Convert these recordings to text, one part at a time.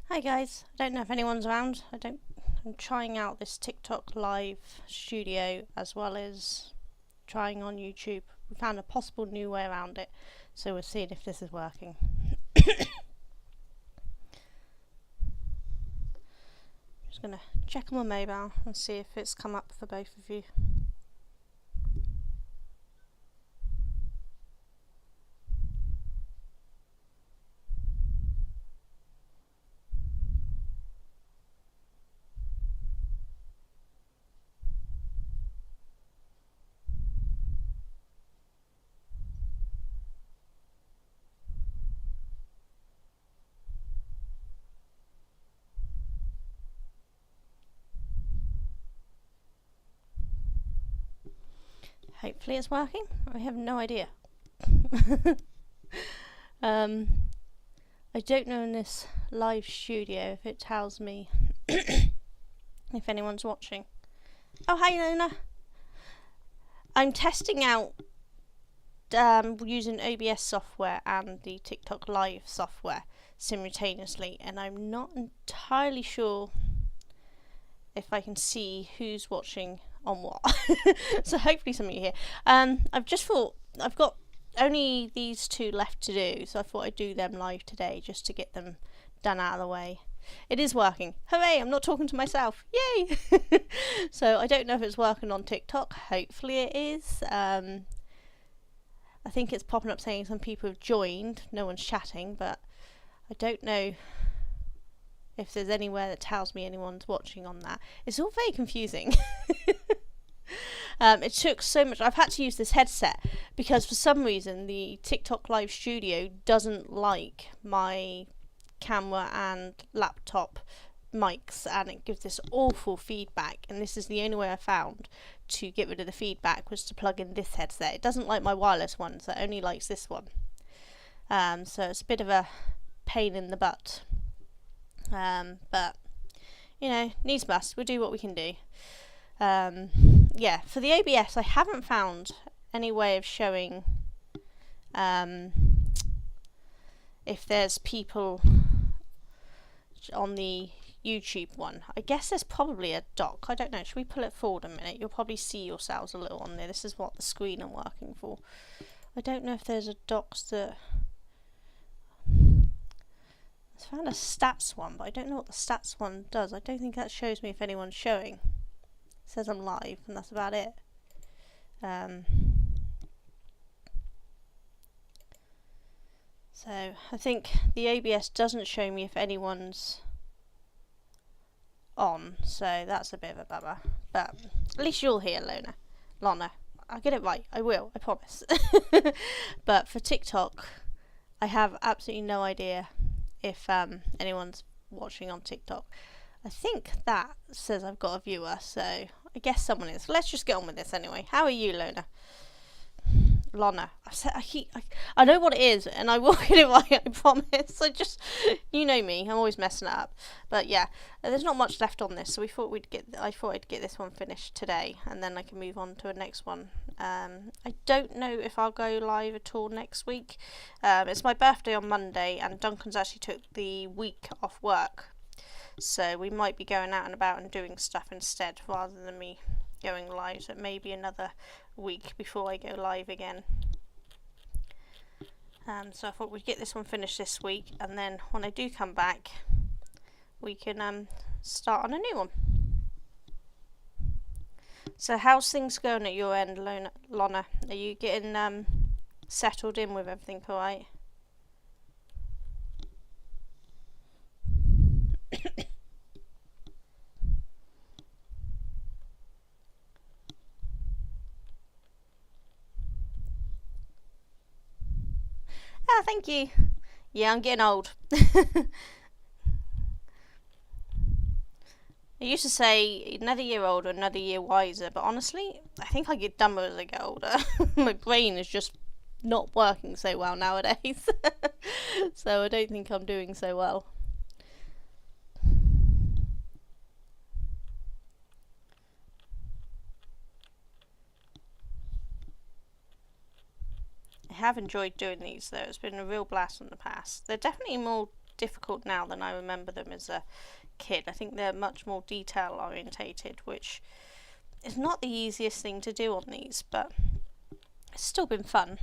Hi guys, I don't know if anyone's around. I'm trying out this TikTok live studio as well as trying on YouTube. We found a possible new way around it, so we're seeing if this is working. Just gonna check on my mobile and see if it's come up for both of you. Hopefully it's working. I have no idea. I don't know in this live studio if it tells me if anyone's watching. Oh, hi Lona. I'm testing out using OBS software and the TikTok Live software simultaneously, and I'm not entirely sure if I can see who's watching on what. So hopefully some of you here. I've just thought I've got only these two left to do, so I thought I'd do them live today just to get them done out of the way. It is working. Hooray, I'm not talking to myself. Yay! So I don't know if it's working on TikTok. Hopefully it is. I think it's popping up saying some people have joined. No one's chatting, but I don't know if there's anywhere that tells me anyone's watching on that. It's all very confusing. It took so much. I've had to use this headset because for some reason the TikTok Live Studio doesn't like my camera and laptop mics, and it gives this awful feedback, and this is the only way I found to get rid of the feedback was to plug in this headset. It doesn't like my wireless one, so it only likes this one. So it's a bit of a pain in the butt. But you know, needs must. We'll do what we can do. Yeah, for the OBS I haven't found any way of showing if there's people on the YouTube one. I guess there's probably a dock. I don't know. Should we pull it forward a minute? You'll probably see yourselves a little on there. This is what the screen I'm working for. I don't know if there's a docs that... I found a stats one, but I don't know what the stats one does. I don't think that shows me if anyone's showing. It says I'm live, and that's about it. So I think the OBS doesn't show me if anyone's on, so that's a bit of a bummer. But at least you're here, Lana. I'll get it right. I will. I promise. But for TikTok, I have absolutely no idea if anyone's watching on TikTok. I think that says I've got a viewer, so I guess someone is. Let's just get on with this anyway. How are you, Lana? I know what it is, and I will get it right, I promise. You know me, I'm always messing it up. But yeah, there's not much left on this, so I thought I'd get this one finished today, and then I can move on to a next one. I don't know if I'll go live at all next week. It's my birthday on Monday, and Duncan's actually took the week off work, so we might be going out and about and doing stuff instead, rather than me going live. So it may be another week before I go live again. So I thought we'd get this one finished this week, and then when I do come back, we can start on a new one. So how's things going at your end, Lana? Are you getting settled in with everything all right? Oh, thank you. Yeah, I'm getting old. I used to say another year older, another year wiser, but honestly, I think I get dumber as I get older. My brain is just not working so well nowadays. So I don't think I'm doing so well. I have enjoyed doing these though. It's been a real blast in the past. They're definitely more difficult now than I remember them as a kid. I think they're much more detail orientated, which is not the easiest thing to do on these, but it's still been fun.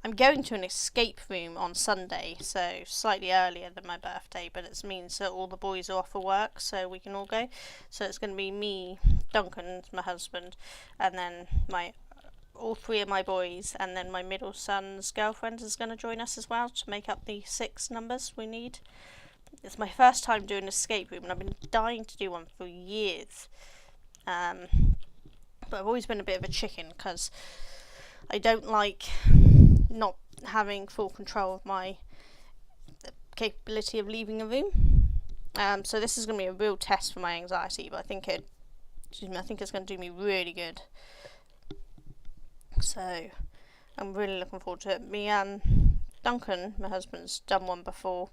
I'm going to an escape room on Sunday, so slightly earlier than my birthday, but it means that all the boys are off for work, so we can all go. So it's going to be me, Duncan, my husband, and then all three of my boys, and then my middle son's girlfriend is going to join us as well to make up the 6 numbers we need. It's my first time doing an escape room, and I've been dying to do one for years. But I've always been a bit of a chicken because I don't like not having full control of my capability of leaving a room. So this is going to be a real test for my anxiety, but I think it's going to do me really good. So I'm really looking forward to it. Me and Duncan, my husband's done one before,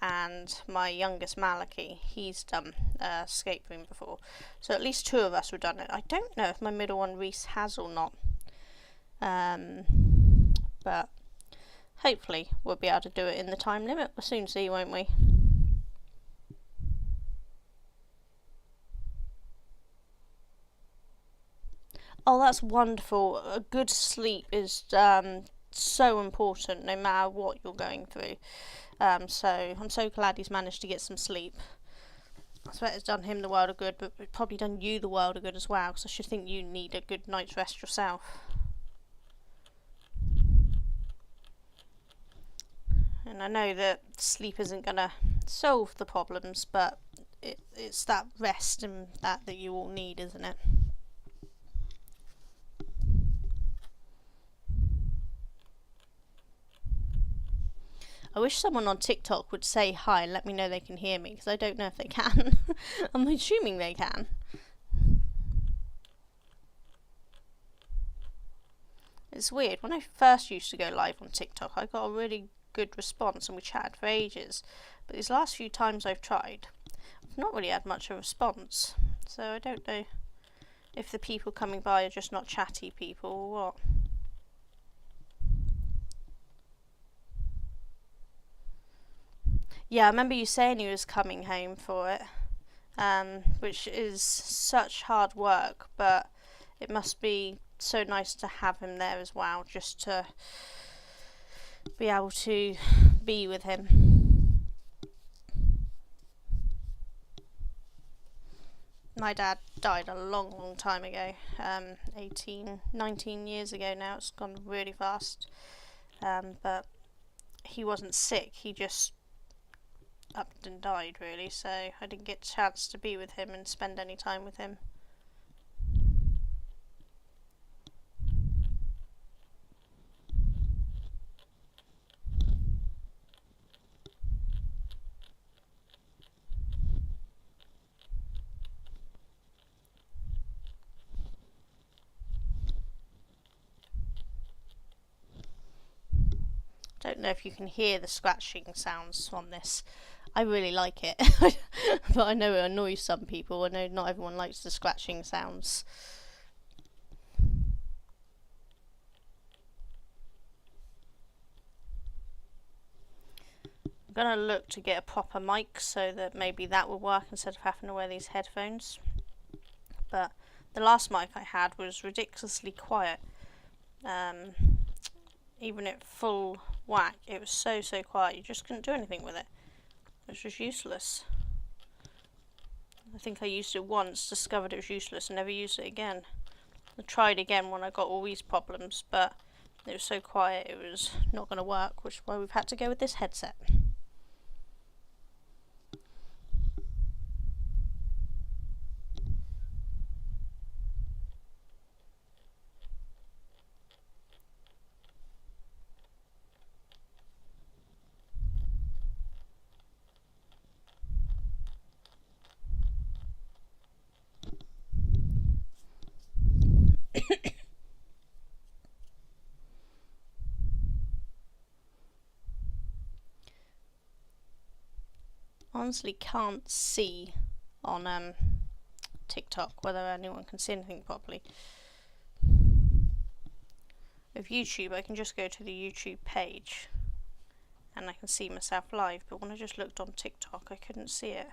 and my youngest Malachi, he's done escape room before. So at least 2 of us have done it. I don't know if my middle one, Reese, has or not. But hopefully we'll be able to do it in the time limit. We'll soon see, won't we? Oh, that's wonderful. A good sleep is so important no matter what you're going through. So I'm so glad he's managed to get some sleep. I swear it's done him the world of good, but it's probably done you the world of good as well, because I should think you need a good night's rest yourself. And I know that sleep isn't going to solve the problems, but it's that rest and that you all need, isn't it? I wish someone on TikTok would say hi and let me know they can hear me, because I don't know if they can. I'm assuming they can. It's weird. When I first used to go live on TikTok, I got a really good response and we chatted for ages. But these last few times I've tried, I've not really had much of a response. So I don't know if the people coming by are just not chatty people or what. Yeah, I remember you saying he was coming home for it, which is such hard work, but it must be so nice to have him there as well, just to be able to be with him. My dad died a long time ago, 19 years ago now. It's gone really fast, but he wasn't sick, he just up and died really, so I didn't get a chance to be with him and spend any time with him. Don't know if you can hear the scratching sounds on this. I really like it, but I know it annoys some people. I know not everyone likes the scratching sounds. I'm gonna look to get a proper mic so that maybe that will work instead of having to wear these headphones. But the last mic I had was ridiculously quiet. Even at full whack, it was so quiet, you just couldn't do anything with it. It was useless. I think I used it once, discovered it was useless, and never used it again. I tried again when I got all these problems, but it was so quiet it was not going to work, which is why we've had to go with this headset. Honestly can't see on TikTok whether anyone can see anything properly. With YouTube, I can just go to the YouTube page and I can see myself live, but when I just looked on TikTok I couldn't see it.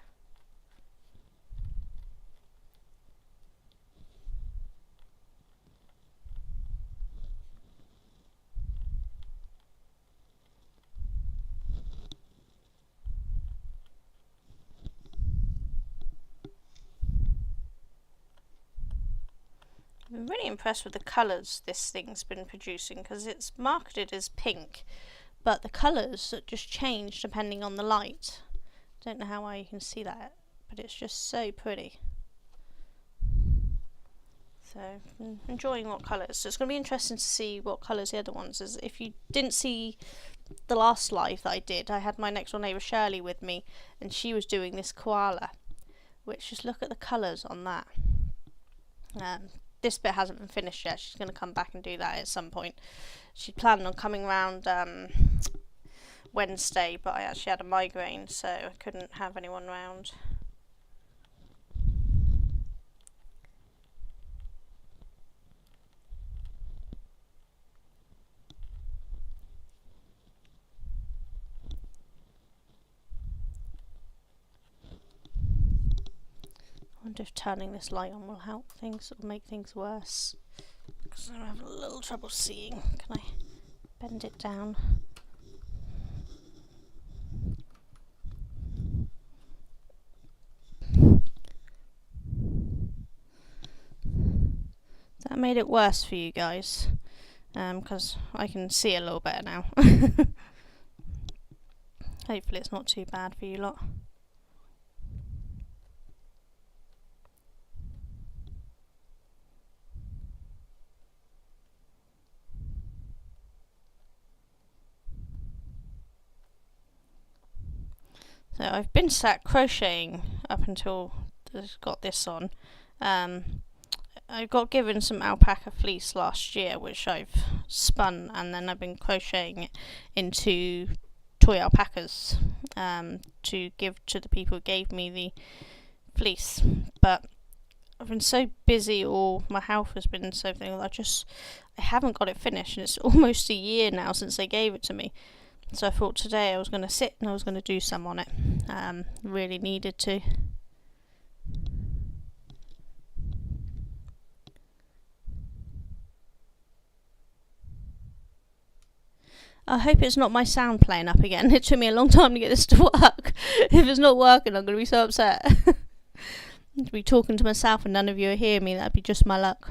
I'm really impressed with the colours this thing's been producing, because it's marketed as pink, but the colours just change depending on the light. Don't know how well you can see that, but it's just so pretty. So I'm enjoying what colours. So it's going to be interesting to see what colours the other ones is. If you didn't see the last live that I did, I had my next door neighbour Shirley with me, and she was doing this koala, which, just look at the colours on that. This bit hasn't been finished yet. She's going to come back and do that at some point. She planned on coming round Wednesday, but I actually had a migraine, so I couldn't have anyone round. I wonder if turning this light on will help things or make things worse, because I'm having a little trouble seeing. Can I bend it down? That made it worse for you guys, because I can see a little better now. Hopefully it's not too bad for you lot. So I've been sat crocheting up until I've got this on. I got given some alpaca fleece last year, which I've spun, and then I've been crocheting it into toy alpacas to give to the people who gave me the fleece. But I've been so busy, or my health has been so thing, that I haven't got it finished, and it's almost a year now since they gave it to me. So I thought today I was going to sit and I was going to do some on it. Really needed to. I hope it's not my sound playing up again. It took me a long time to get this to work. If it's not working, I'm going to be so upset. To be talking to myself and none of you are hearing me, that'd be just my luck.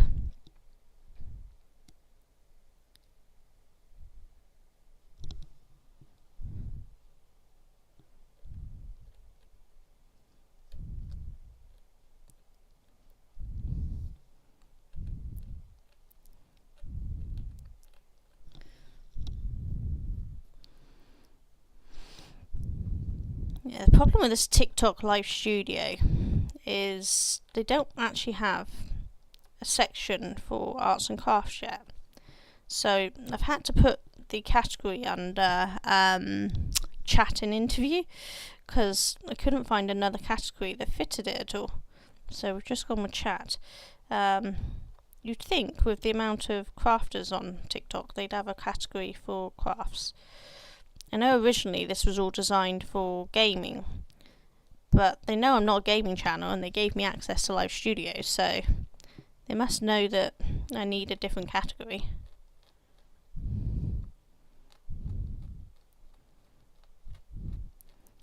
Yeah, the problem with this TikTok Live Studio is they don't actually have a section for arts and crafts yet. So I've had to put the category under chat and interview, because I couldn't find another category that fitted it at all. So we've just gone with chat. You'd think with the amount of crafters on TikTok they'd have a category for crafts. I know originally this was all designed for gaming, but they know I'm not a gaming channel and they gave me access to Live Studio, so they must know that I need a different category.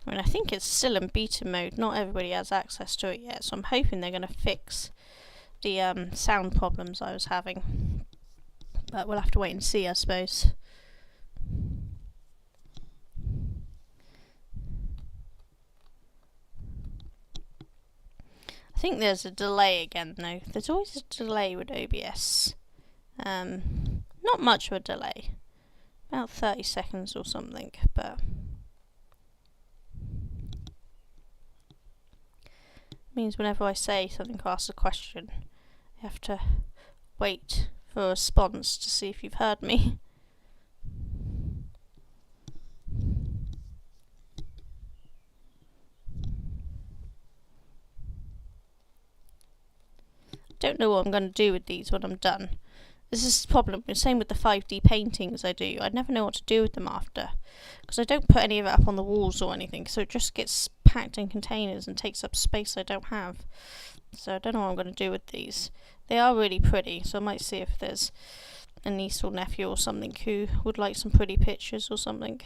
I mean, I think it's still in beta mode, not everybody has access to it yet, so I'm hoping they're going to fix the sound problems I was having. But we'll have to wait and see, I suppose. I think there's a delay again though. There's always a delay with OBS. Not much of a delay. About 30 seconds or something, but means whenever I say something or ask a question, I have to wait for a response to see if you've heard me. Don't know what I'm going to do with these when I'm done. This is the problem. The same with the 5D paintings I do. I never know what to do with them after, because I don't put any of it up on the walls or anything, so it just gets packed in containers and takes up space I don't have. So I don't know what I'm going to do with these. They are really pretty, so I might see if there's a niece or nephew or something who would like some pretty pictures or something.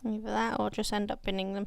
Either that or just end up binning them.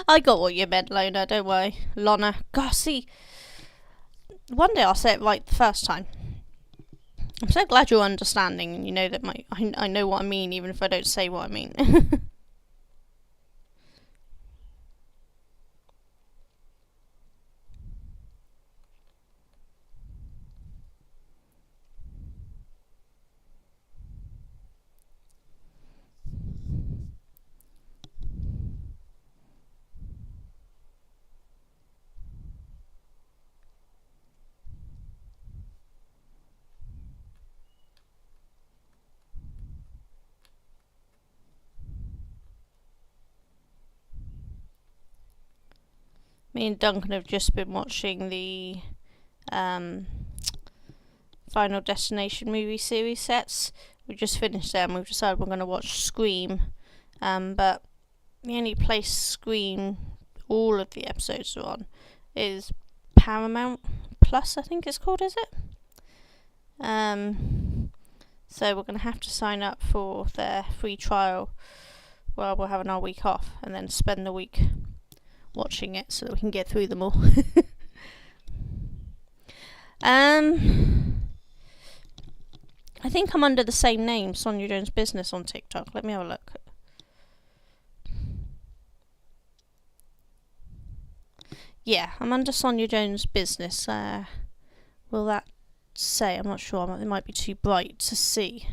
I got what you meant, Lona, don't worry. Lona. God, see, one day I'll say it right the first time. I'm so glad you're understanding and you know that I know what I mean even if I don't say what I mean. Me and Duncan have just been watching the Final Destination movie series sets. We just finished them. We've decided we're going to watch Scream, but the only place Scream all of the episodes are on is Paramount Plus, I think it's called, is it? So we're going to have to sign up for their free trial while we're having our week off, and then spend the week watching it so that we can get through them all. I think I'm under the same name, Sonia Jones Business, on TikTok. Let me have a look. Yeah, I'm under Sonia Jones Business. Will that say? I'm not sure. It might be too bright to see.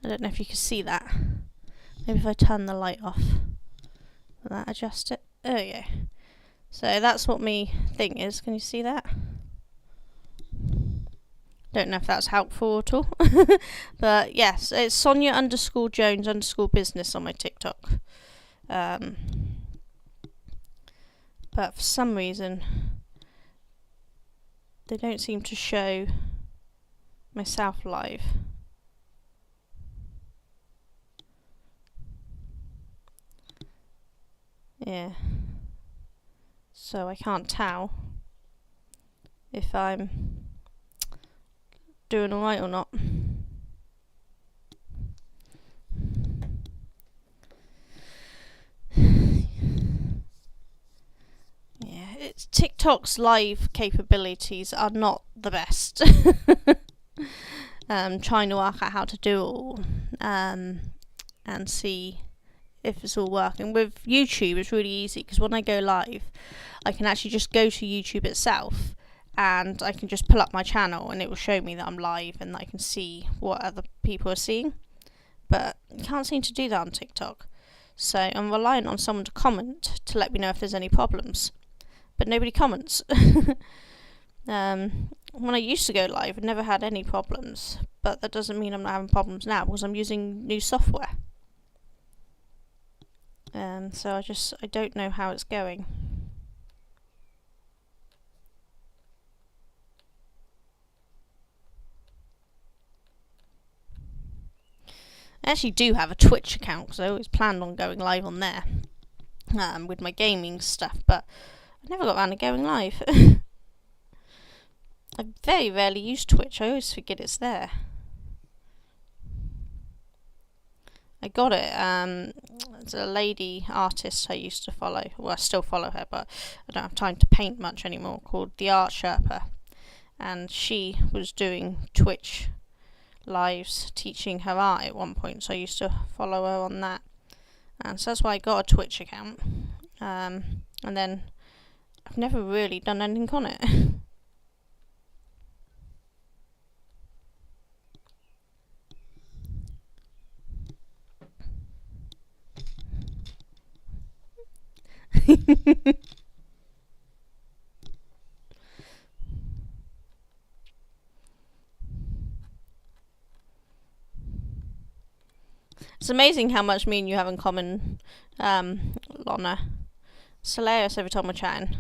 I don't know if you can see that. Maybe if I turn the light off. Will that adjust it? There we go. So that's what my thing is. Can you see that? Don't know if that's helpful at all. But yes, it's Sonia_Jones_business on my TikTok. But for some reason, they don't seem to show myself live. Yeah. So I can't tell if I'm doing alright or not. Yeah, it's TikTok's live capabilities are not the best. Trying to work out how to do it all, and see if it's all working. With YouTube, it's really easy because when I go live, I can actually just go to YouTube itself and I can just pull up my channel and it will show me that I'm live and that I can see what other people are seeing. But you can't seem to do that on TikTok. So I'm reliant on someone to comment to let me know if there's any problems. But nobody comments. When I used to go live, I never had any problems. But that doesn't mean I'm not having problems now because I'm using new software. So I don't know how it's going. I actually do have a Twitch account because I always planned on going live on there with my gaming stuff, but I never got around to going live. I very rarely use Twitch. I always forget it's there. I got it. It's a lady artist I used to follow. Well, I still follow her, but I don't have time to paint much anymore. Called The Art Sherpa, and she was doing Twitch lives teaching her art at one point. So I used to follow her on that, and so that's why I got a Twitch account. And then I've never really done anything on it. It's amazing how much me and you have in common, Lorna. It's hilarious every time we're chatting.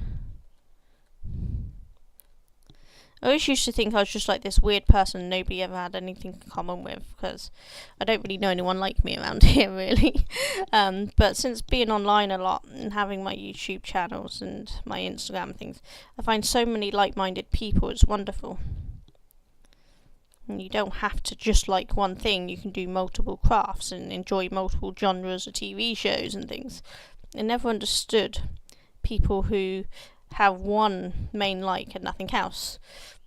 I always used to think I was just like this weird person nobody ever had anything in common with, because I don't really know anyone like me around here, really. But since being online a lot and having my YouTube channels and my Instagram and things, I find so many like-minded people. It's wonderful. And you don't have to just like one thing. You can do multiple crafts and enjoy multiple genres of TV shows and things. I never understood people who have one main like and nothing else.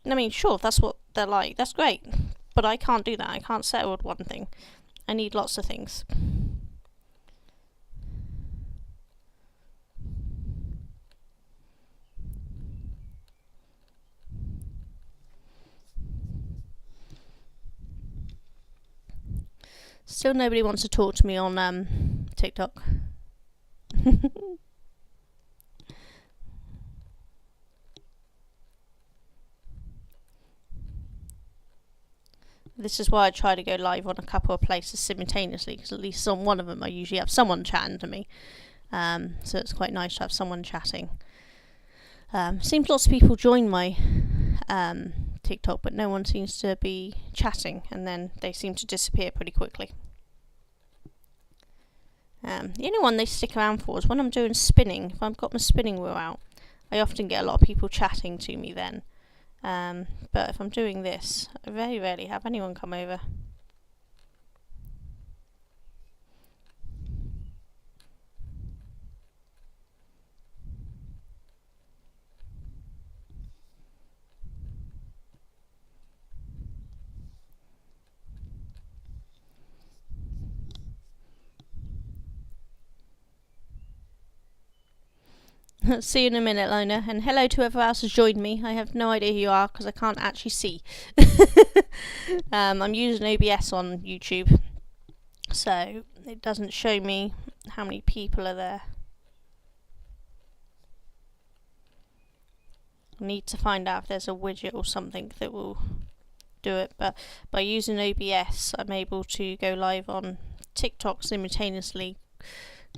I mean, sure, if that's what they're like, that's great. But I can't do that. I can't settle with one thing. I need lots of things. Still nobody wants to talk to me on TikTok. This is why I try to go live on a couple of places simultaneously, because at least on one of them I usually have someone chatting to me. So it's quite nice to have someone chatting. Seems lots of people join my TikTok, but no one seems to be chatting, and then they seem to disappear pretty quickly. The only one they stick around for is when I'm doing spinning. If I've got my spinning wheel out, I often get a lot of people chatting to me then. But if I'm doing this, I very rarely have anyone come over. See you in a minute, Lona. And hello to whoever else has joined me. I have no idea who you are because I can't actually see. I'm using OBS on YouTube, so it doesn't show me how many people are there. I need to find out if there's a widget or something that will do it. But by using OBS, I'm able to go live on TikTok simultaneously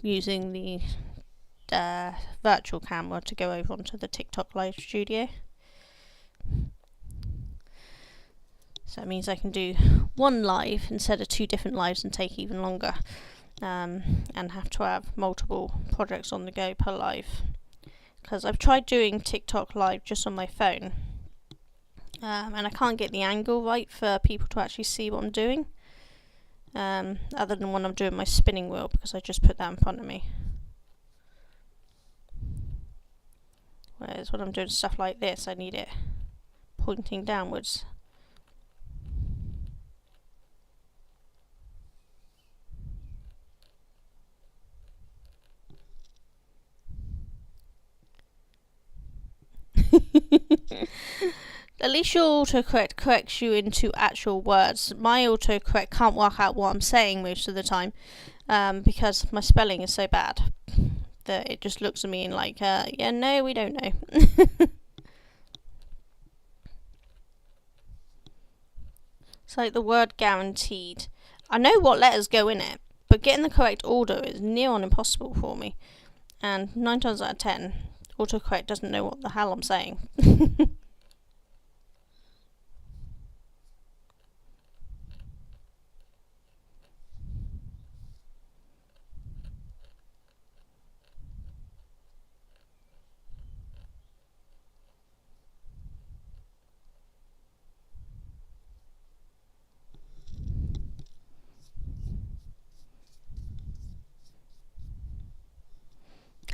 using the virtual camera to go over onto the TikTok live studio. So that means I can do one live instead of 2 different lives and take even longer, and have to have multiple projects on the go per live. Because I've tried doing TikTok live just on my phone, and I can't get the angle right for people to actually see what I'm doing, other than when I'm doing my spinning wheel, because I just put that in front of me. Whereas when I'm doing stuff like this, I need it pointing downwards. At least your autocorrect corrects you into actual words. My autocorrect can't work out what I'm saying most of the time, because my spelling is so bad that it just looks at me and like, yeah, no, we don't know. It's like the word guaranteed. I know what letters go in it, but getting the correct order is near on impossible for me. And 9 times out of 10, autocorrect doesn't know what the hell I'm saying.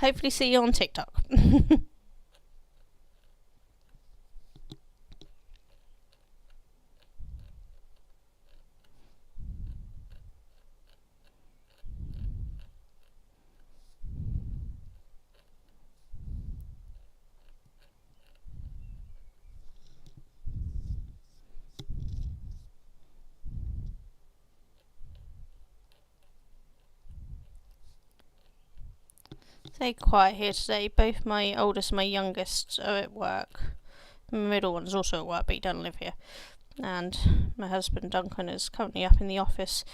hopefully see you on TikTok. Stay quiet here today. Both my oldest and my youngest are at work. My middle one's also at work, but he doesn't live here. And my husband Duncan is currently up in the office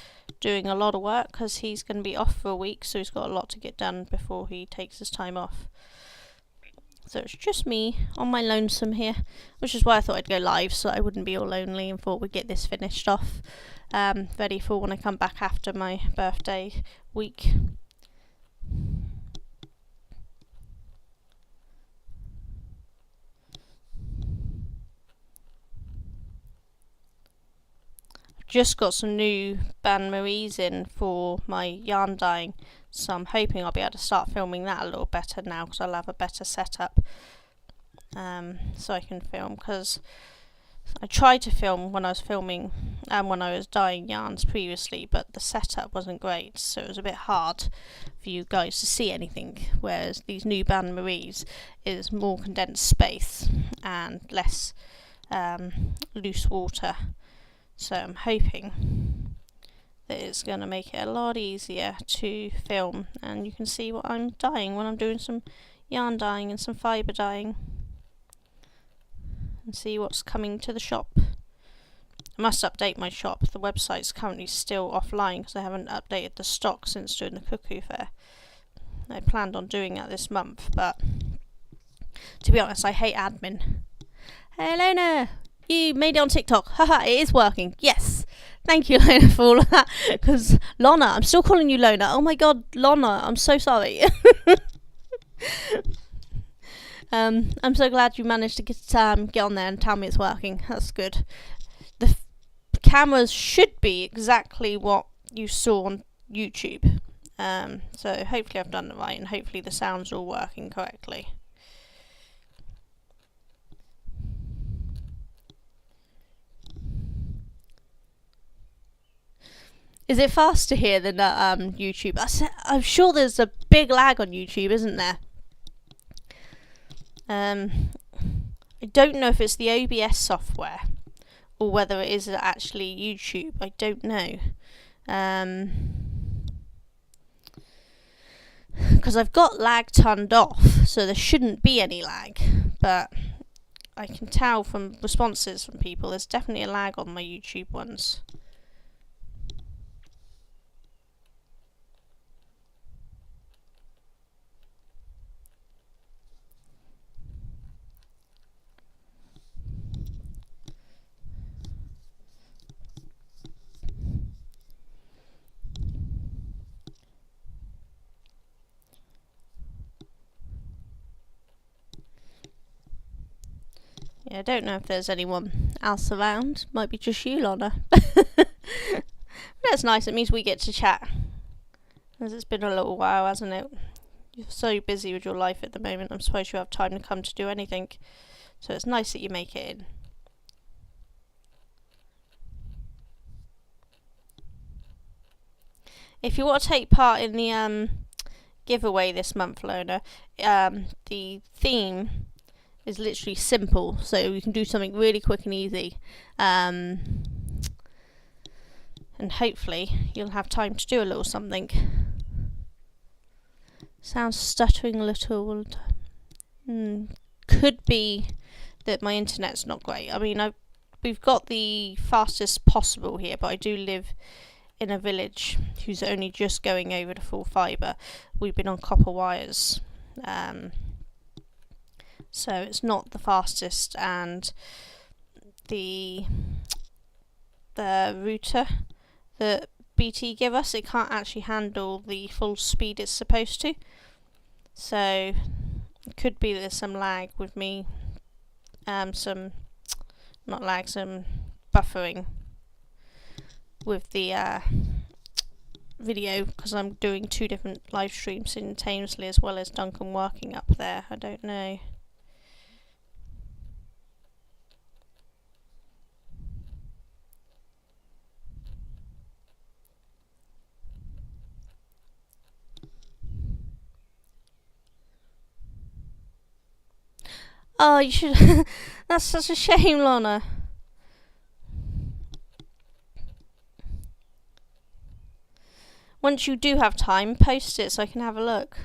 doing a lot of work because he's going to be off for a week, so he's got a lot to get done before he takes his time off. So it's just me on my lonesome here, which is why I thought I'd go live so I wouldn't be all lonely, and thought we'd get this finished off, ready for when I come back after my birthday week. Just got some new Bain Maries in for my yarn dyeing, so I'm hoping I'll be able to start filming that a little better now, because I'll have a better setup, so I can film, because I tried to film when I was filming and when I was dyeing yarns previously, but the setup wasn't great, so it was a bit hard for you guys to see anything, whereas these new Bain Maries is more condensed space and less loose water. So I'm hoping that it's going to make it a lot easier to film, and you can see what I'm dyeing when I'm doing some yarn dyeing and some fibre dyeing, and see what's coming to the shop. I must update my shop. The website's currently still offline because I haven't updated the stock since doing the Cuckoo Fair. I planned on doing that this month, but to be honest, I hate admin. Hey Lona! You made it on TikTok. Haha, it is working. Yes. Thank you, Lona, for all of that. Because Lona, I'm still calling you Lona. Oh my god, Lona, I'm so sorry. I'm so glad you managed to get on there and tell me it's working. That's good. The cameras should be exactly what you saw on YouTube. So hopefully I've done it right, and hopefully the sound's all working correctly. Is it faster here than YouTube? I'm sure there's a big lag on YouTube, isn't there? I don't know if it's the OBS software or whether it is actually YouTube. I don't know. Because I've got lag turned off, so there shouldn't be any lag. But I can tell from responses from people there's definitely a lag on my YouTube ones. Yeah, I don't know if there's anyone else around. Might be just you, Lana. That's nice. It means we get to chat. As it's been a little while, hasn't it? You're so busy with your life at the moment. I'm supposed you have time to come to do anything. So it's nice that you make it in. If you want to take part in the giveaway this month, Lona, the theme is literally simple, so you can do something really quick and easy, and hopefully you'll have time to do a little something. Sounds stuttering a little. Could be that my internet's not great. I mean, we've got the fastest possible here, but I do live in a village who's only just going over to full fibre. We've been on copper wires, so it's not the fastest, and the router that BT give us, it can't actually handle the full speed it's supposed to. So it could be that there's some lag with me, some buffering with the video because I'm doing 2 different live streams simultaneously, as well as Duncan working up there. I don't know. Oh, you should. That's such a shame, Lana. Once you do have time, post it so I can have a look.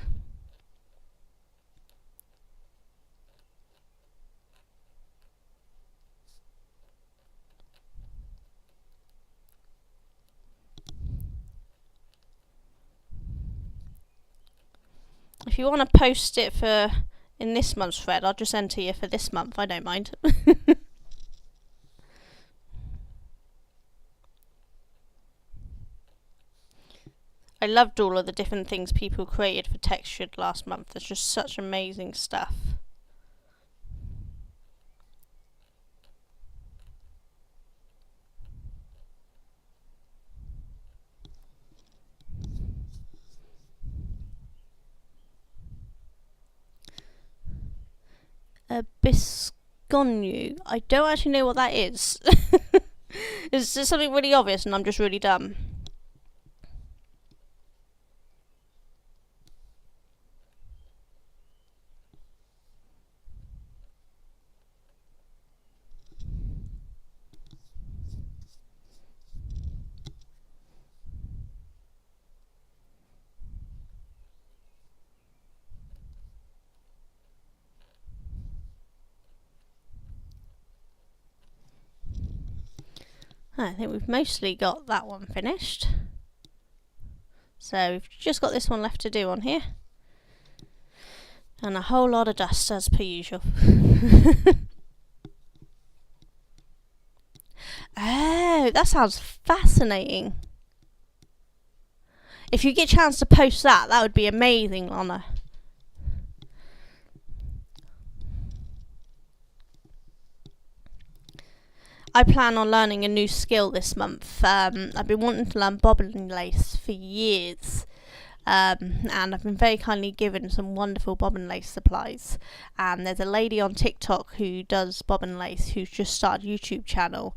If you want to post it for in this month's thread, I'll just enter you for this month. I don't mind. I loved all of the different things people created for Textured last month. There's just such amazing stuff. Bisconu. I don't actually know what that is. Is there something really obvious and I'm just really dumb? I think we've mostly got that one finished. So we've just got this one left to do on here. And a whole lot of dust as per usual. Oh, that sounds fascinating. If you get a chance to post that, that would be amazing, Lana. I plan on learning a new skill this month. I've been wanting to learn bobbin lace for years. And I've been very kindly given some wonderful bobbin lace supplies. And there's a lady on TikTok who does bobbin lace who's just started a YouTube channel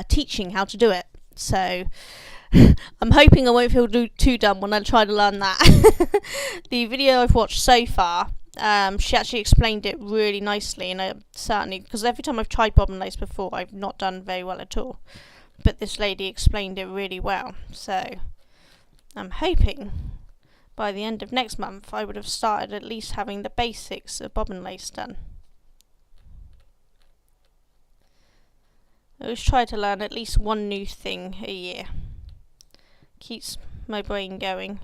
teaching how to do it. So I'm hoping I won't feel too dumb when I try to learn that. The video I've watched so far, she actually explained it really nicely, and I certainly, because every time I've tried bobbin lace before, I've not done very well at all. But this lady explained it really well, so I'm hoping by the end of next month I would have started at least having the basics of bobbin lace done. I always try to learn at least one new thing a year. Keeps my brain going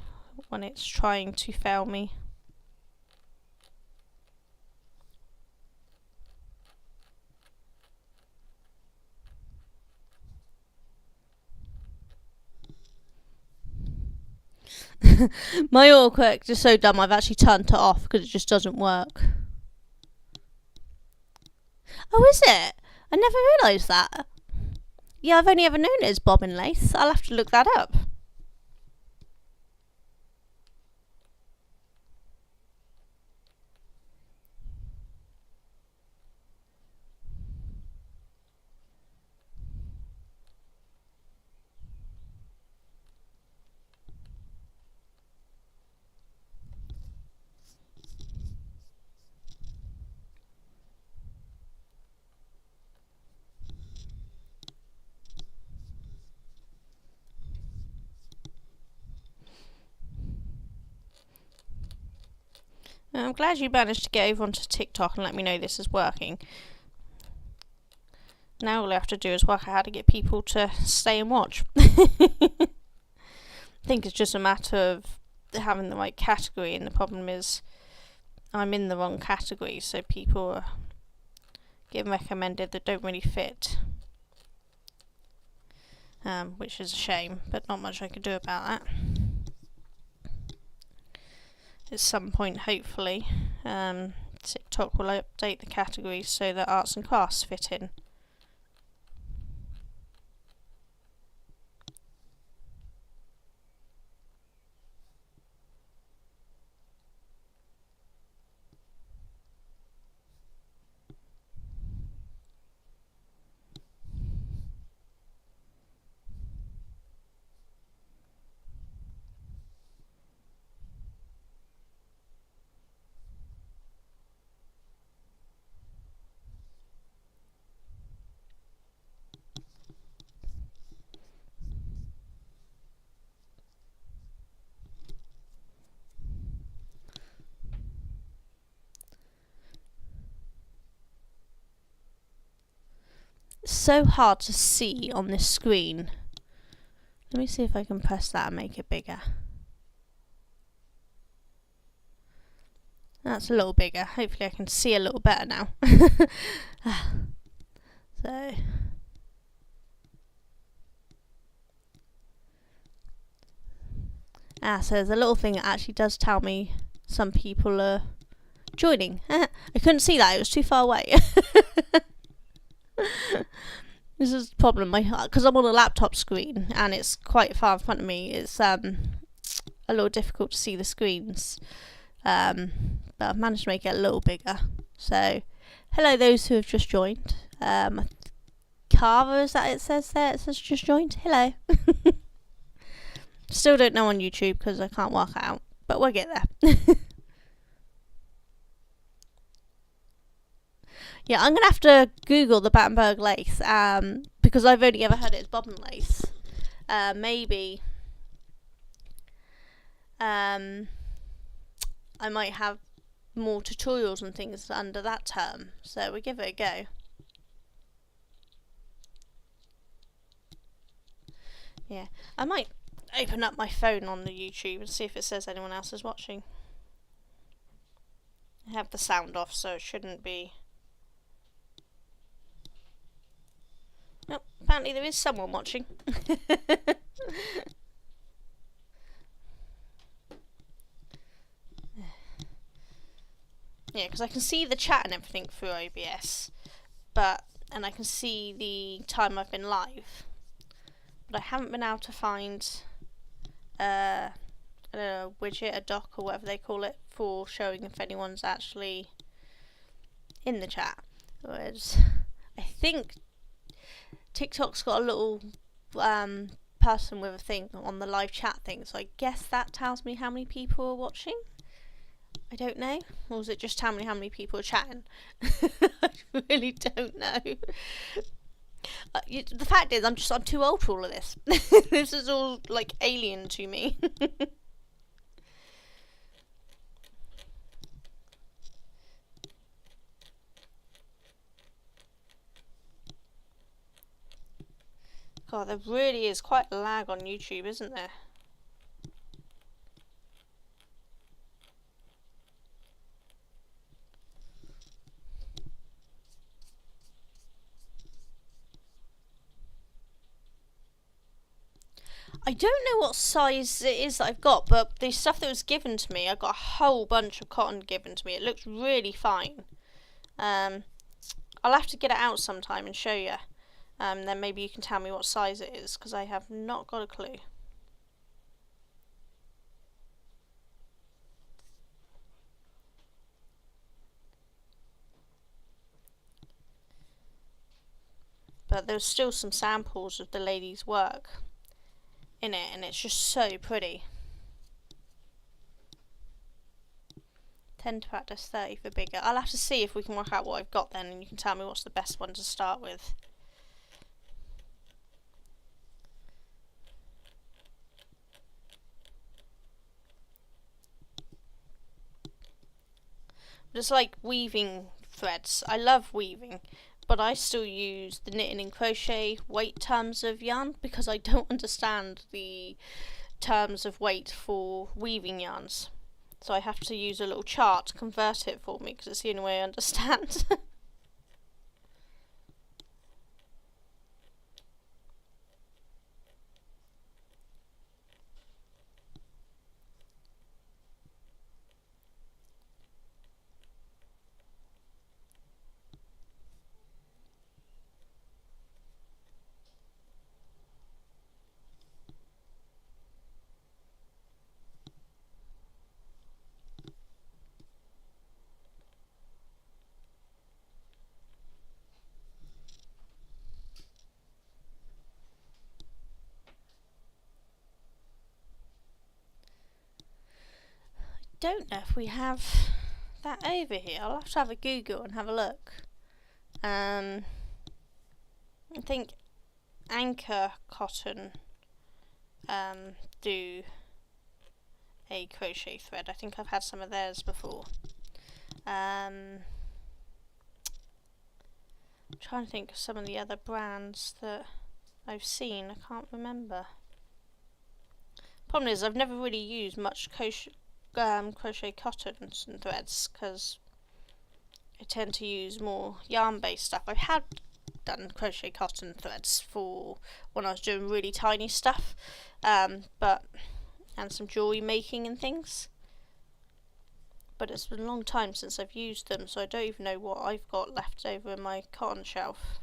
when it's trying to fail me. My autocorrect is so dumb, I've actually turned it off because it just doesn't work. Oh, is it? I never realised that. Yeah, I've only ever known it as bobbin lace. I'll have to look that up. I'm glad you managed to get over onto TikTok and let me know this is working. Now all I have to do is work out how to get people to stay and watch. I think it's just a matter of having the right category, and the problem is I'm in the wrong category, so people are getting recommended that don't really fit. Which is a shame, but not much I can do about that. At some point, hopefully, TikTok will update the categories so that arts and crafts fit in. It's so hard to see on this screen. Let me see if I can press that and make it bigger. That's a little bigger. Hopefully I can see a little better now. So so there's a little thing that actually does tell me some people are joining. I couldn't see that, it was too far away. This is the problem, because I'm on a laptop screen and it's quite far in front of me. It's a little difficult to see the screens, but I've managed to make it a little bigger. So, hello those who have just joined. Cara, is that it says there? It says just joined. Hello. Still don't know on YouTube because I can't work it out, but we'll get there. Yeah, I'm gonna have to Google the Battenberg lace, because I've only ever heard it as bobbin lace. Maybe I might have more tutorials and things under that term, so we'll give it a go. Yeah, I might open up my phone on the YouTube and see if it says anyone else is watching. I have the sound off, so it shouldn't be. Nope, apparently there is someone watching. Yeah, because I can see the chat and everything through OBS, and I can see the time I've been live, but I haven't been able to find a widget, a dock, or whatever they call it, for showing if anyone's actually in the chat. Whereas I think TikTok's got a little person with a thing on the live chat thing, so I guess that tells me how many people are watching. I don't know. Or is it just how many people are chatting? I really don't know. The fact is, I'm too old for all of this. This is all like alien to me. God, there really is quite a lag on YouTube, isn't there? I don't know what size it is that I've got, but the stuff that was given to me, I got a whole bunch of cotton given to me. It looks really fine. I'll have to get it out sometime and show you. Then maybe you can tell me what size it is, because I have not got a clue. But there's still some samples of the lady's work in it, and it's just so pretty. 10 to practice, 30 for bigger. I'll have to see if we can work out what I've got then, and you can tell me what's the best one to start with. Just like weaving threads. I love weaving, but I still use the knitting and crochet weight terms of yarn because I don't understand the terms of weight for weaving yarns. So I have to use a little chart to convert it for me because it's the only way I understand. Don't know if we have that over here. I'll have to have a Google and have a look. I think Anchor Cotton do a crochet thread. I think I've had some of theirs before. I'm trying to think of some of the other brands that I've seen. I can't remember. Problem is, I've never really used much crochet cottons and threads because I tend to use more yarn-based stuff. I had done crochet cotton threads for when I was doing really tiny stuff, and some jewelry making and things. But it's been a long time since I've used them, so I don't even know what I've got left over in my cotton shelf.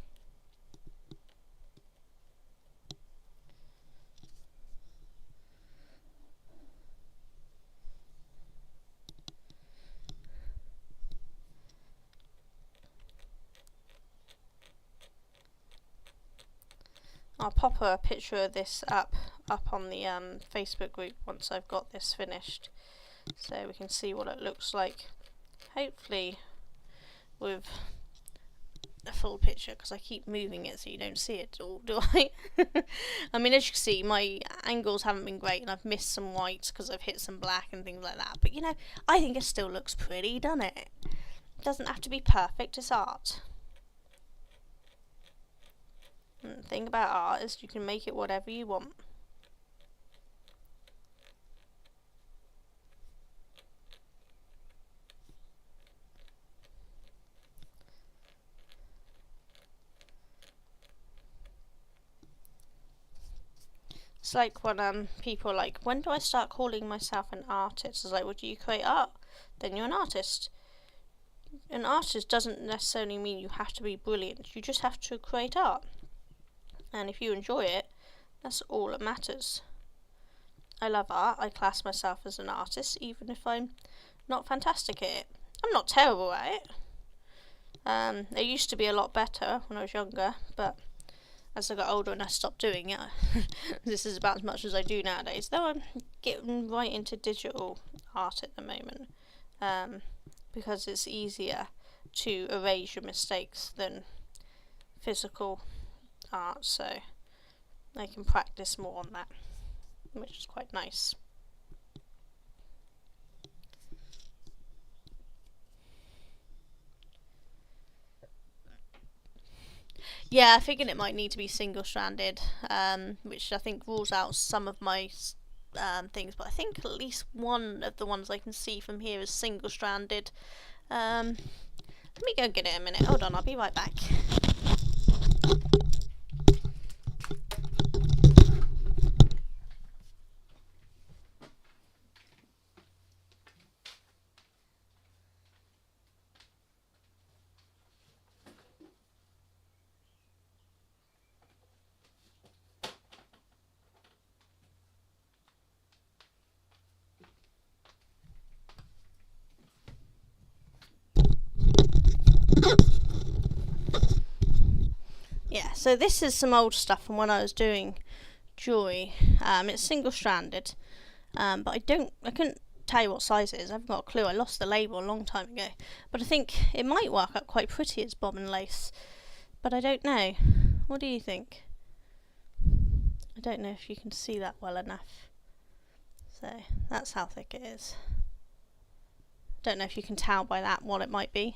I'll pop a picture of this up on the Facebook group once I've got this finished, so we can see what it looks like. Hopefully with a full picture, because I keep moving it so you don't see it all, do I? I mean, as you can see, my angles haven't been great, and I've missed some whites because I've hit some black and things like that. But you know, I think it still looks pretty, doesn't it? It doesn't have to be perfect, it's art. And the thing about art is you can make it whatever you want. It's like when people are like, when do I start calling myself an artist? It's like, well, do you create art? Then you're an artist. An artist doesn't necessarily mean you have to be brilliant. You just have to create art. And if you enjoy it, that's all that matters. I love art. I class myself as an artist, even if I'm not fantastic at it. I'm not terrible at it. I used to be a lot better when I was younger, but as I got older and I stopped doing it, this is about as much as I do nowadays. Though I'm getting right into digital art at the moment, because it's easier to erase your mistakes than physical art, so I can practice more on that, which is quite nice. Yeah, I figured it might need to be single-stranded, which I think rules out some of my things, but I think at least one of the ones I can see from here is single-stranded. Let me go get it in a minute. Hold on, I'll be right back. Yeah, so this is some old stuff from when I was doing jewelry. It's single-stranded, but I couldn't tell you what size it is. I haven't got a clue. I lost the label a long time ago, but I think it might work out quite pretty as bobbin lace, but I don't know. What do you think? I don't know if you can see that well enough. So that's how thick it is. Don't know if you can tell by that what it might be.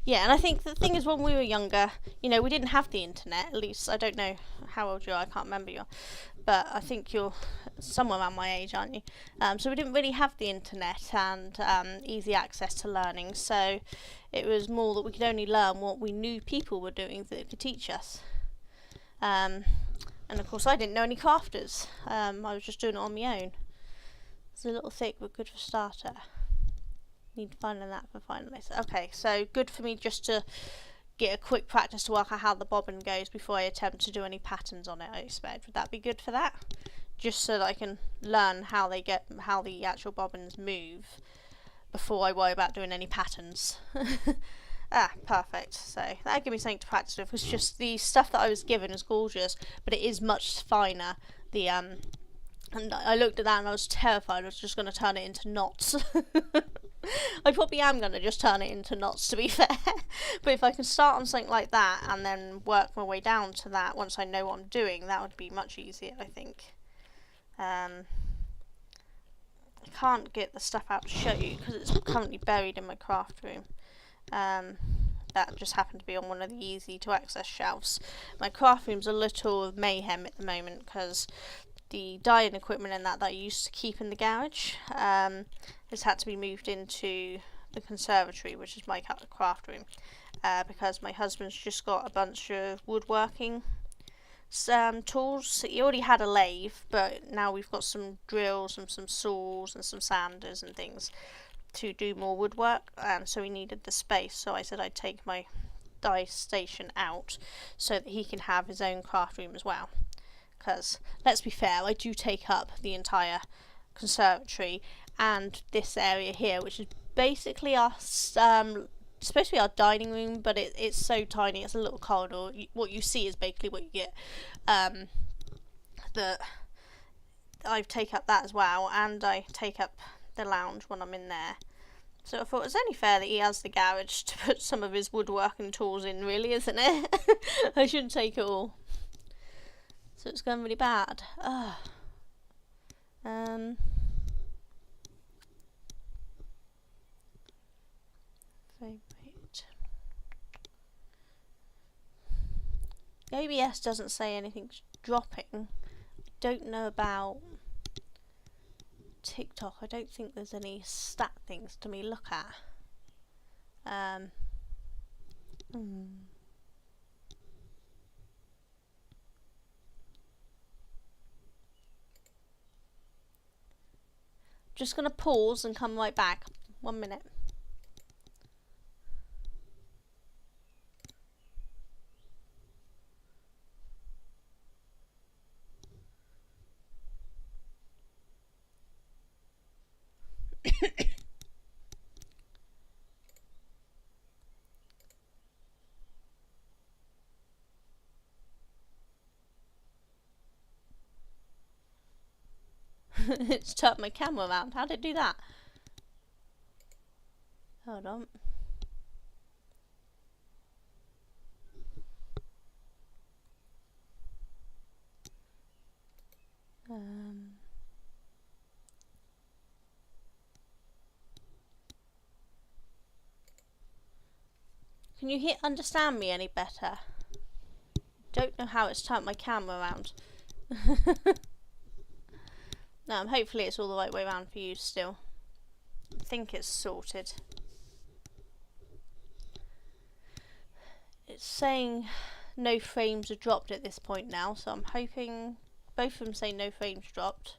Yeah, and I think the thing is, when we were younger, you know, we didn't have the internet. At least, I don't know how old you are, I can't remember you, but I think you're somewhere around my age, aren't you? So we didn't really have the internet and easy access to learning, so it was more that we could only learn what we knew people were doing that could teach us. And of course, I didn't know any crafters. I was just doing it on my own. It's a little thick, but good for starter. Need to find that for finalists. Okay, so good for me just to get a quick practice to work out how the bobbin goes before I attempt to do any patterns on it, I expect. Would that be good for that? Just so that I can learn how the actual bobbins move before I worry about doing any patterns. Perfect. So that'll give me something to practice with. It's just the stuff that I was given is gorgeous, but it is much finer. And I looked at that and I was terrified I was just going to turn it into knots. I probably am going to just turn it into knots, to be fair. But if I can start on something like that and then work my way down to that once I know what I'm doing, that would be much easier, I think. I can't get the stuff out to show you because it's currently buried in my craft room. That just happened to be on one of the easy to access shelves. My craft room's a little mayhem at the moment because the dyeing equipment and that I used to keep in the garage has had to be moved into the conservatory, which is my craft room, because my husband's just got a bunch of woodworking tools. He already had a lathe, but now we've got some drills and some saws and some sanders and things to do more woodwork, so we needed the space. So I said I'd take my dye station out so that he can have his own craft room as well, because let's be fair, I do take up the entire conservatory and this area here, which is basically our supposed to be our dining room, but it's so tiny, it's a little corridor. What you see is basically what you get. I take up that as well, and I take up the lounge when I'm in there. So I thought it's only fair that he has the garage to put some of his woodworking tools in, really, isn't it? I shouldn't take it all. So it's going really bad. Favorite. OBS doesn't say anything's dropping. Don't know about TikTok. I don't think there's any stat things to me look at. Just gonna pause and come right back. 1 minute. It's turned my camera around. How did it do that? Hold on. Can you understand me any better? Don't know how it's turned my camera around. No, hopefully it's all the right way around for you still. I think it's sorted. It's saying no frames are dropped at this point now, so I'm hoping both of them say no frames dropped.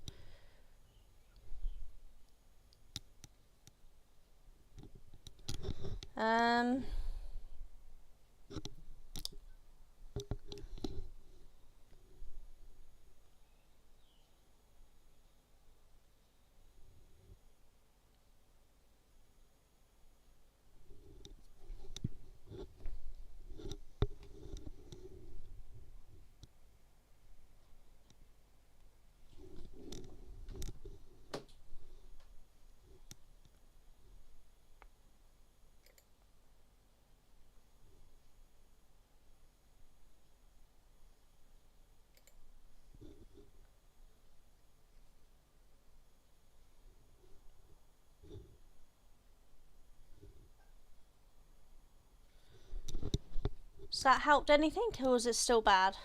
Has that helped anything, or is it still bad?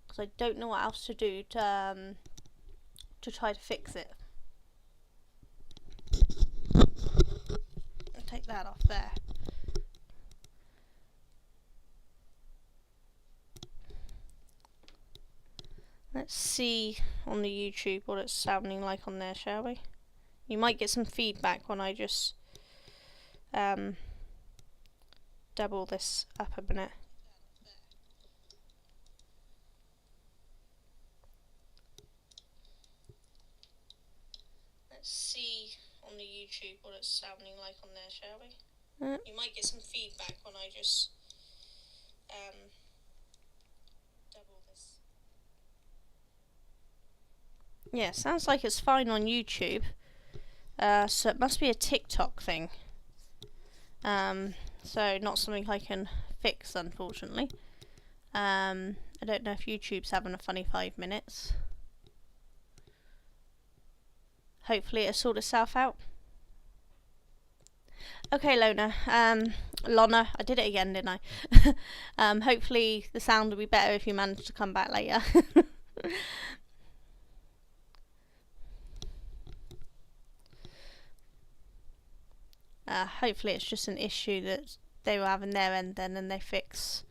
Because I don't know what else to do to try to fix it. I'll take that off there. Let's see on the YouTube what it's sounding like on there, shall we? You might get some feedback when I just double this up a minute. Let's see on the YouTube what it's sounding like on there, shall we? You might get some feedback when I just double this. Yeah, sounds like it's fine on YouTube. So it must be a TikTok thing. So not something I can fix, unfortunately. I don't know if YouTube's having a funny 5 minutes. hopefully it'll sort itself out. Okay, Lona, I did it again, didn't I? Hopefully the sound will be better if you manage to come back later. Hopefully it's just an issue that they were having their end then and they fix.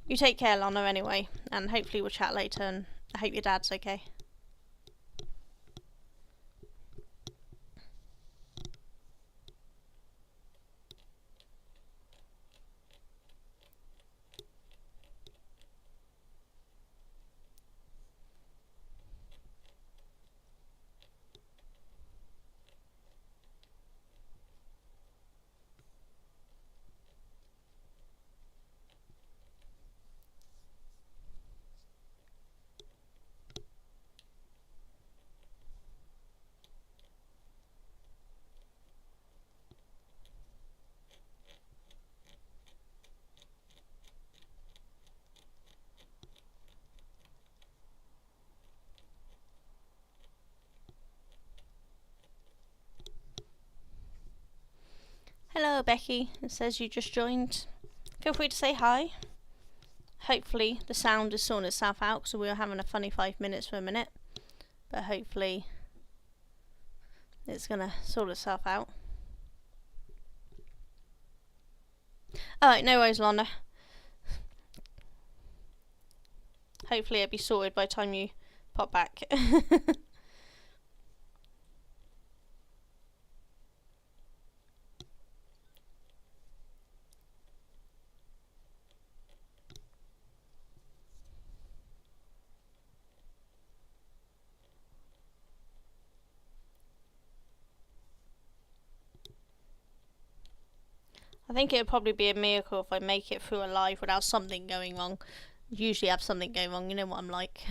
You take care, Lana, anyway, and hopefully we'll chat later, and I hope your dad's okay. Hello, Becky. It says you just joined. Feel free to say hi. Hopefully the sound is sorting itself out because we were having a funny 5 minutes for a minute. But hopefully it's going to sort itself out. Alright, no worries, Lana. Hopefully it'll be sorted by the time you pop back. I think it would probably be a miracle if I make it through a live without something going wrong. Usually have something going wrong, you know what I'm like.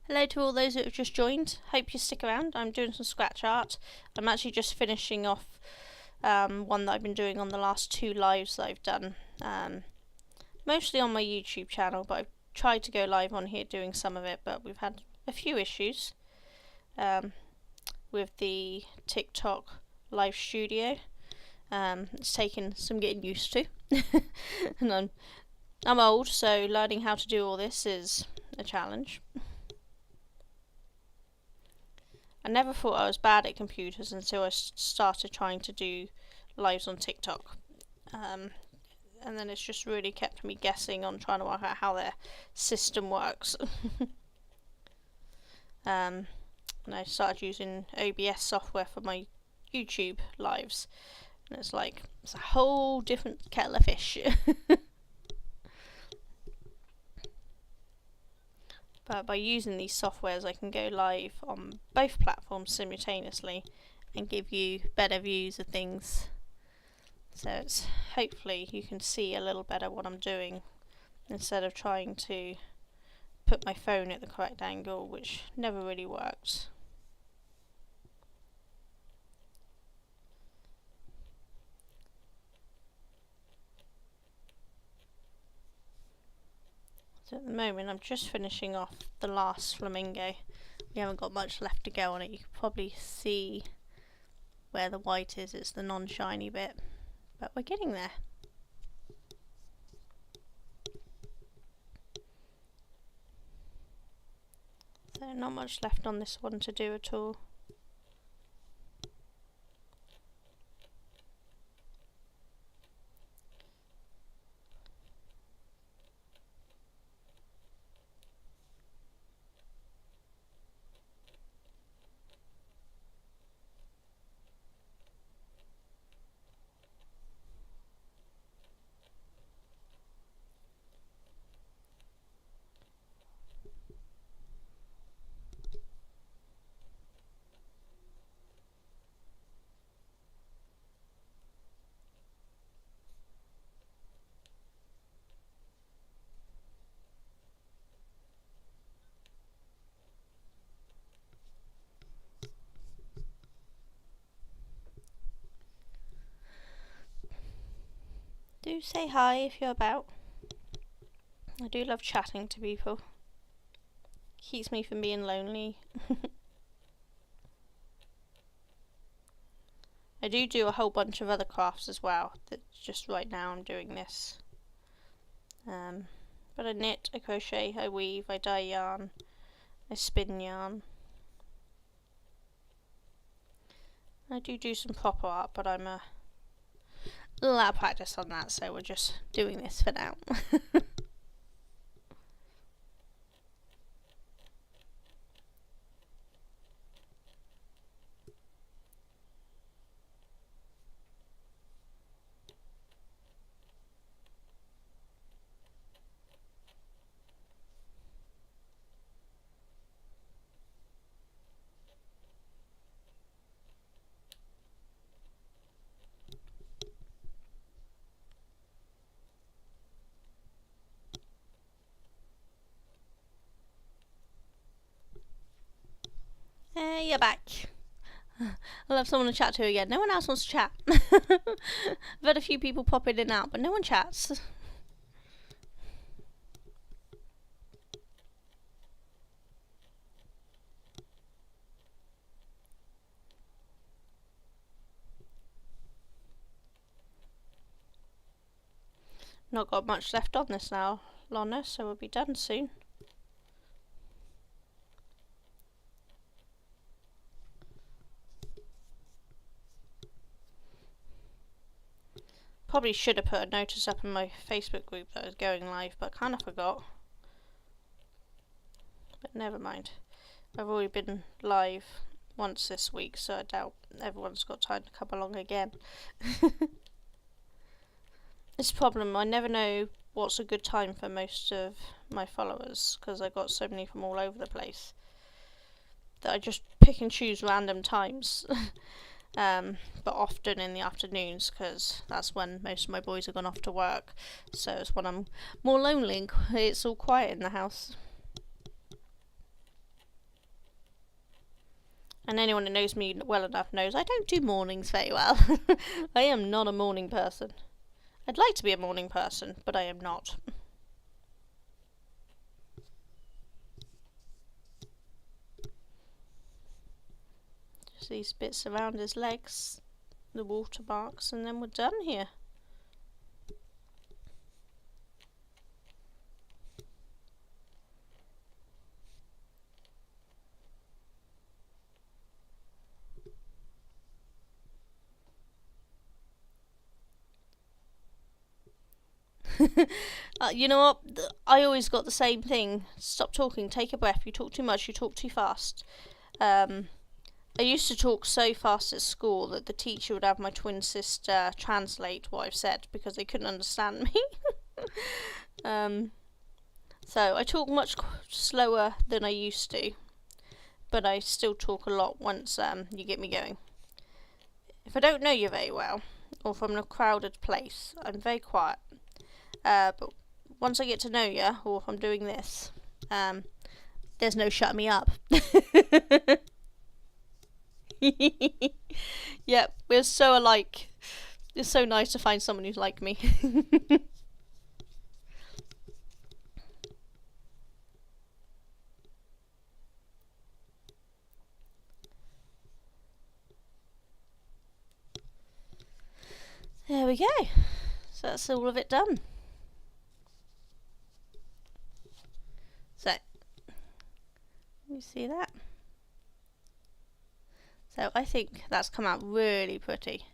Hello to all those that have just joined. Hope you stick around. I'm doing some scratch art. I'm actually just finishing off one that I've been doing on the last 2 lives that I've done. Mostly on my YouTube channel, but I've tried to go live on here doing some of it, but we've had a few issues with the TikTok live studio. It's taken some getting used to. And I'm old, so learning how to do all this is a challenge. I never thought I was bad at computers until I started trying to do lives on TikTok. And then it's just really kept me guessing on trying to work out how their system works. And I started using OBS software for my YouTube lives. And it's like, it's a whole different kettle of fish. But by using these softwares I can go live on both platforms simultaneously and give you better views of things. So it's hopefully you can see a little better what I'm doing instead of trying to put my phone at the correct angle, which never really works. So at the moment I'm just finishing off the last flamingo. We haven't got much left to go on it. You can probably see where the white is, it's the non-shiny bit. But we're getting there. So not much left on this one to do at all. Do say hi if you're about. I do love chatting to people. Keeps me from being lonely. I do a whole bunch of other crafts as well. That just right now I'm doing this. But I knit, I crochet, I weave, I dye yarn, I spin yarn. I do some proper art, but I'm a little out of practice on that, so we're just doing this for now. Hey, you're back. I'll have someone to chat to again. No one else wants to chat. I've had a few people pop in and out, but no one chats. Not got much left on this now, Lorna, so we'll be done soon. Probably should have put a notice up in my Facebook group that I was going live, but kind of forgot. But never mind. I've already been live once this week, so I doubt everyone's got time to come along again. This problem, I never know what's a good time for most of my followers, because I got so many from all over the place that I just pick and choose random times. But often in the afternoons, because that's when most of my boys have gone off to work, so it's when I'm more lonely and it's all quiet in the house. And anyone who knows me well enough knows I don't do mornings very well. I am not a morning person. I'd like to be a morning person, but I am not. Just these bits around his legs, the watermarks, and then we're done here. You know what? I always got the same thing. Stop talking, take a breath. You talk too much, you talk too fast. I used to talk so fast at school that the teacher would have my twin sister translate what I've said because they couldn't understand me. So I talk much slower than I used to, but I still talk a lot once you get me going. If I don't know you very well, or if I'm in a crowded place, I'm very quiet. But once I get to know you, or if I'm doing this, there's no shutting me up. Yep, we're so alike. It's so nice to find someone who's like me. There we go. So that's all of it done. So, you see that? So I think that's come out really pretty.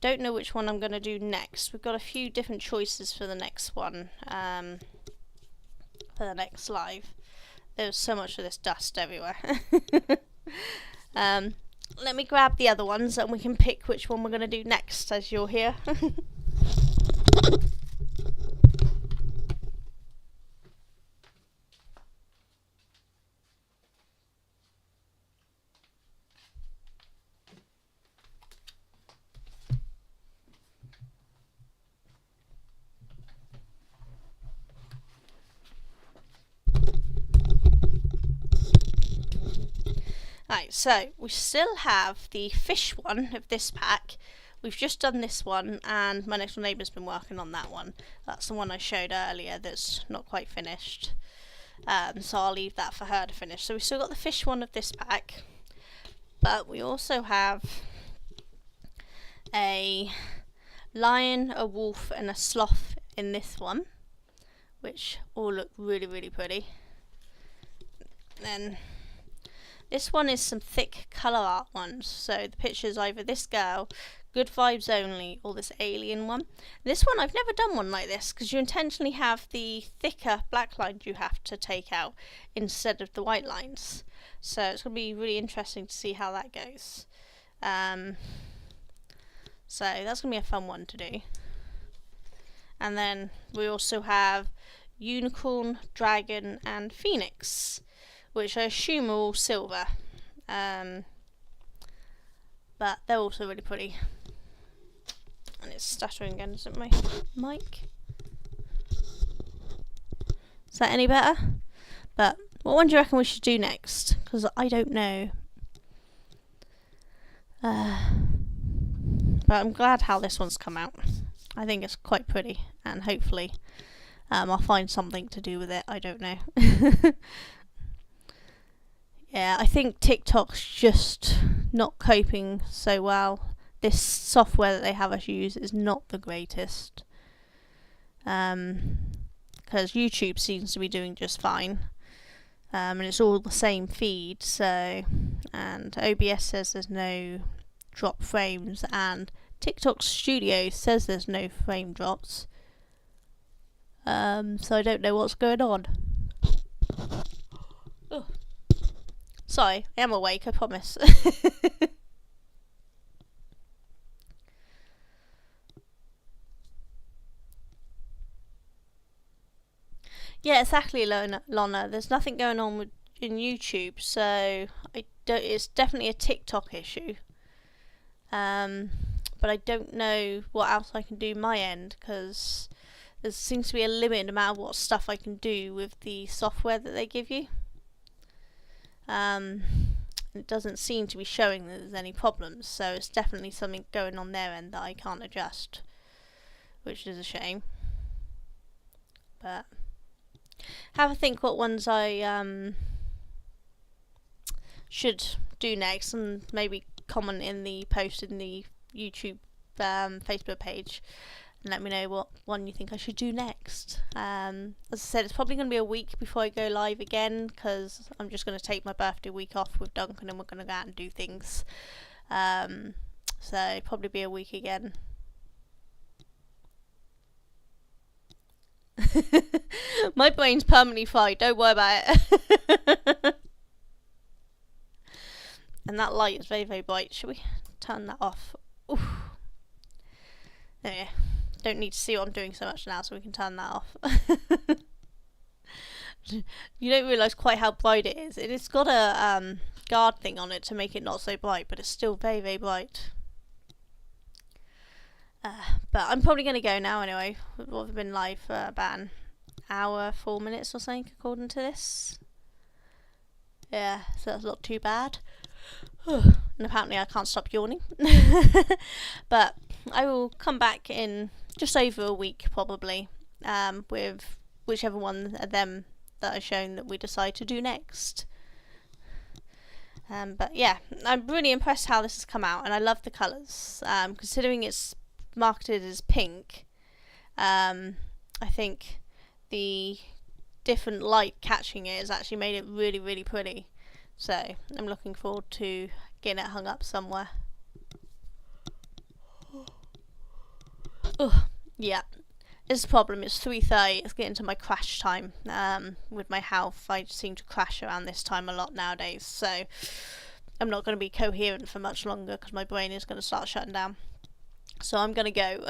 Don't know which one I'm going to do next. We've got a few different choices for the next one, for the next live. There's so much of this dust everywhere. Let me grab the other ones and we can pick which one we're going to do next as you're here. Right, so we still have the fish one of this pack, we've just done this one, and my next door neighbour's been working on that one. That's the one I showed earlier that's not quite finished. So I'll leave that for her to finish. So we've still got the fish one of this pack, but we also have a lion, a wolf and a sloth in this one, which all look really, really pretty. Then this one is some thick colour art ones, so the picture's either this girl, Good Vibes Only, or this alien one. This one, I've never done one like this, because you intentionally have the thicker black lines you have to take out instead of the white lines. So it's going to be really interesting to see how that goes. So that's going to be a fun one to do. And then we also have Unicorn, Dragon and Phoenix, which I assume are all silver. But they're also really pretty. And it's stuttering again, isn't my mic? Is that any better? But what one do you reckon we should do next? Because I don't know. But I'm glad how this one's come out. I think it's quite pretty, and hopefully I'll find something to do with it. I don't know. Yeah, I think TikTok's just not coping so well. This software that they have us use is not the greatest. Because YouTube seems to be doing just fine. And it's all the same feed, so... And OBS says there's no drop frames, and TikTok Studio says there's no frame drops. So I don't know what's going on. Ugh. Sorry, I am awake, I promise. Yeah, exactly, Lonna. There's nothing going on in YouTube, so it's definitely a TikTok issue. But I don't know what else I can do my end, because there seems to be a limited amount of what stuff I can do with the software that they give you. It doesn't seem to be showing that there's any problems, so it's definitely something going on their end that I can't adjust, which is a shame. But have a think what ones I should do next, and maybe comment in the post in the YouTube Facebook page and let me know what one you think I should do next. As I said, it's probably going to be a week before I go live again, because I'm just going to take my birthday week off with Duncan and we're going to go out and do things. So probably be a week again. My brain's permanently fried, don't worry about it. And that light is very, very bright. Should we turn that off? Oof. There we go. Don't need to see what I'm doing so much now, so we can turn that off. You don't realise quite how bright it is. It's got a guard thing on it to make it not so bright, but it's still very, very bright. But I'm probably going to go now anyway. We've been live for about an hour, 4 minutes or something, according to this. Yeah, so that's not too bad. And apparently I can't stop yawning. But I will come back in just over a week probably, with whichever one of them that I've shown that we decide to do next. But yeah, I'm really impressed how this has come out, and I love the colours. Considering it's marketed as pink, I think the different light catching it has actually made it really, really pretty. So I'm looking forward to getting it hung up somewhere. Ugh, yeah. This is the problem, it's 3:30, it's getting to my crash time. With my health, I seem to crash around this time a lot nowadays, so I'm not going to be coherent for much longer because my brain is going to start shutting down. So I'm going to go.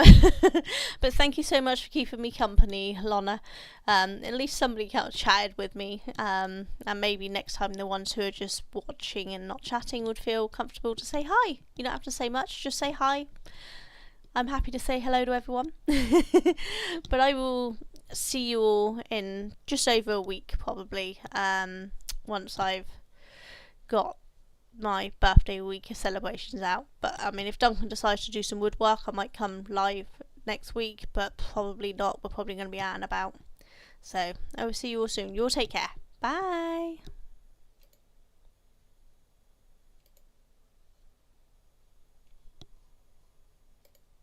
But thank you so much for keeping me company, Lonna. At least somebody kind of chatted with me. And maybe next time the ones who are just watching and not chatting would feel comfortable to say hi. You don't have to say much, just say hi. I'm happy to say hello to everyone. But I will see you all in just over a week probably. Once I've got my birthday week celebrations out. But I mean, if Duncan decides to do some woodwork, I might come live next week, but probably not. We're probably going to be out and about. So I will see you all soon. You all take care. Bye.